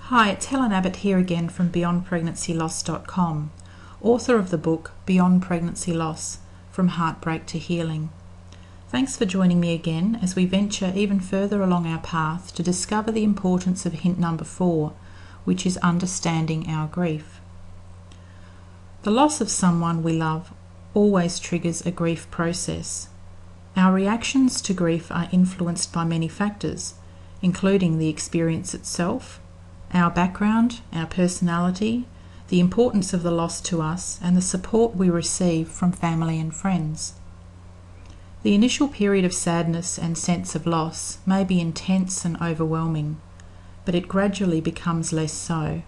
Hi, it's Helen Abbott here again from BeyondPregnancyLoss.com, author of the book Beyond Pregnancy Loss, From Heartbreak to Healing. Thanks for joining me again as we venture even further along our path to discover the importance of hint number 4, which is understanding our grief. The loss of someone we love always triggers a grief process. Our reactions to grief are influenced by many factors, including the experience itself, our background, our personality, the importance of the loss to us, and the support we receive from family and friends. The initial period of sadness and sense of loss may be intense and overwhelming, but it gradually becomes less so.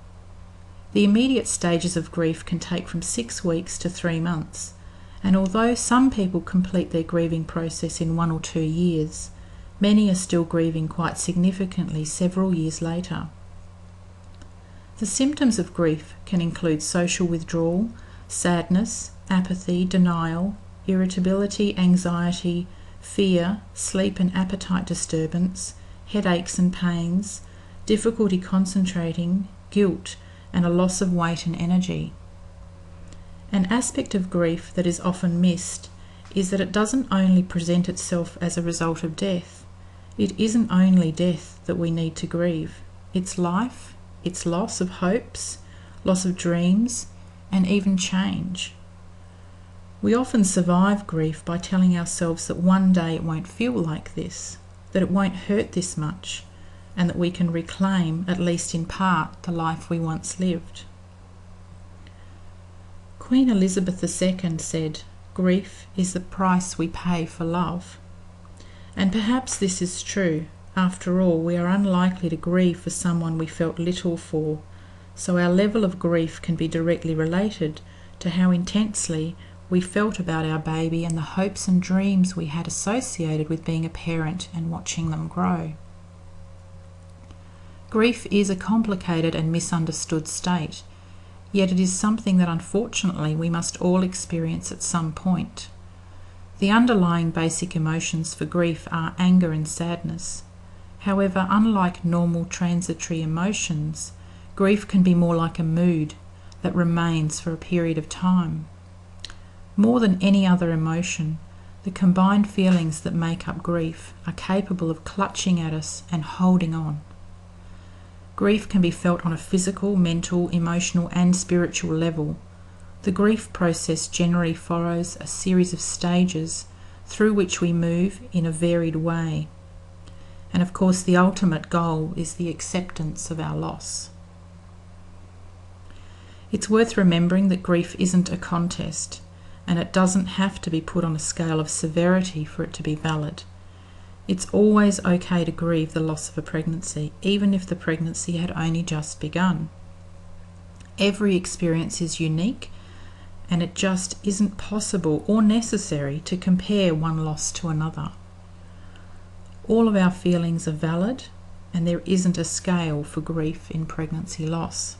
The immediate stages of grief can take from 6 weeks to 3 months, and although some people complete their grieving process in 1 or 2 years, many are still grieving quite significantly several years later. The symptoms of grief can include social withdrawal, sadness, apathy, denial, irritability, anxiety, fear, sleep and appetite disturbance, headaches and pains, difficulty concentrating, guilt, and a loss of weight and energy. An aspect of grief that is often missed is that it doesn't only present itself as a result of death. It isn't only death that we need to grieve. It's life, it's loss of hopes, loss of dreams, and even change. We often survive grief by telling ourselves that one day it won't feel like this, that it won't hurt this much, and that we can reclaim, at least in part, the life we once lived. Queen Elizabeth II said, "Grief is the price we pay for love." And perhaps this is true. After all, we are unlikely to grieve for someone we felt little for, so our level of grief can be directly related to how intensely we felt about our baby and the hopes and dreams we had associated with being a parent and watching them grow. Grief is a complicated and misunderstood state, yet it is something that unfortunately we must all experience at some point. The underlying basic emotions for grief are anger and sadness. However, unlike normal transitory emotions, grief can be more like a mood that remains for a period of time. More than any other emotion, the combined feelings that make up grief are capable of clutching at us and holding on. Grief can be felt on a physical, mental, emotional, and spiritual level. The grief process generally follows a series of stages through which we move in a varied way. And of course, the ultimate goal is the acceptance of our loss. It's worth remembering that grief isn't a contest, and it doesn't have to be put on a scale of severity for it to be valid. It's always okay to grieve the loss of a pregnancy, even if the pregnancy had only just begun. Every experience is unique, and it just isn't possible or necessary to compare one loss to another. All of our feelings are valid, and there isn't a scale for grief in pregnancy loss.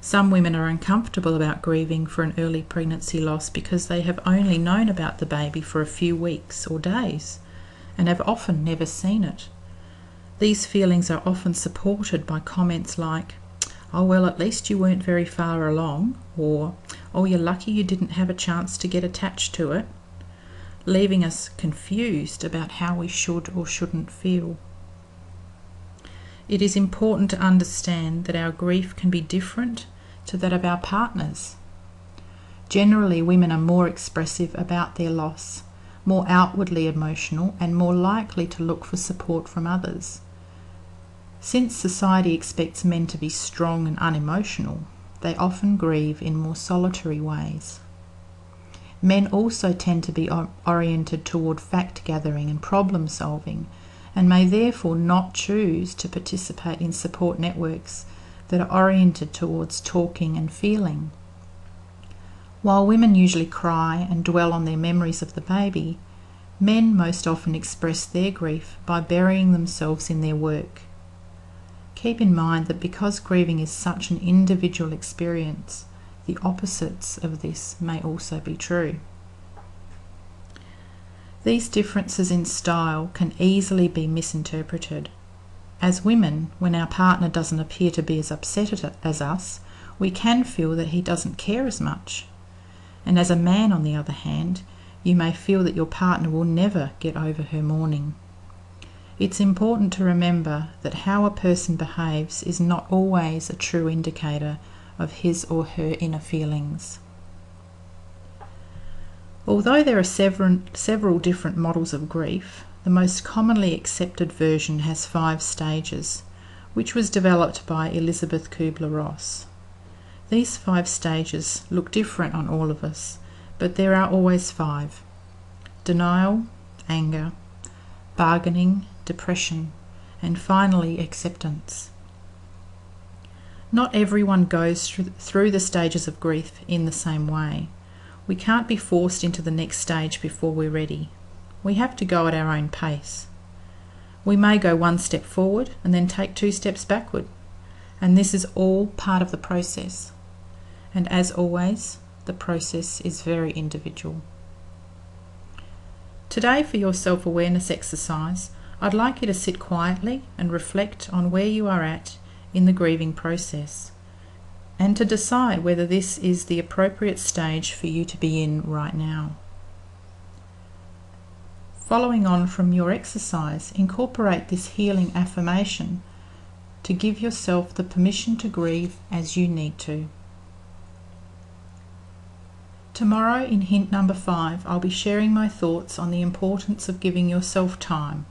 Some women are uncomfortable about grieving for an early pregnancy loss because they have only known about the baby for a few weeks or days, and have often never seen it. These feelings are often supported by comments like, "Oh well, at least you weren't very far along," or "Oh, you're lucky you didn't have a chance to get attached to it," leaving us confused about how we should or shouldn't feel. It is important to understand that our grief can be different to that of our partners. Generally, women are more expressive about their loss, more outwardly emotional, and more likely to look for support from others. Since society expects men to be strong and unemotional, they often grieve in more solitary ways. Men also tend to be oriented toward fact-gathering and problem-solving, and may therefore not choose to participate in support networks that are oriented towards talking and feeling. While women usually cry and dwell on their memories of the baby, men most often express their grief by burying themselves in their work. Keep in mind that because grieving is such an individual experience, the opposites of this may also be true. These differences in style can easily be misinterpreted. As women, when our partner doesn't appear to be as upset as us, we can feel that he doesn't care as much. And as a man, on the other hand, you may feel that your partner will never get over her mourning. It's important to remember that how a person behaves is not always a true indicator of his or her inner feelings. Although there are several different models of grief, the most commonly accepted version has 5 stages, which was developed by Elizabeth Kubler-Ross. These 5 stages look different on all of us, but there are always 5: denial, anger, bargaining, depression, and finally acceptance. Not everyone goes through the stages of grief in the same way. We can't be forced into the next stage before we're ready. We have to go at our own pace. We may go 1 step forward and then take 2 steps backward, and this is all part of the process. And as always, the process is very individual. Today, for your self-awareness exercise, I'd like you to sit quietly and reflect on where you are at in the grieving process, and to decide whether this is the appropriate stage for you to be in right now. Following on from your exercise, incorporate this healing affirmation to give yourself the permission to grieve as you need to. Tomorrow, in hint number 5, I'll be sharing my thoughts on the importance of giving yourself time.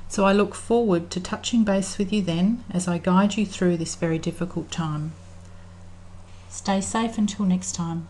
So I look forward to touching base with you then as I guide you through this very difficult time. Stay safe until next time.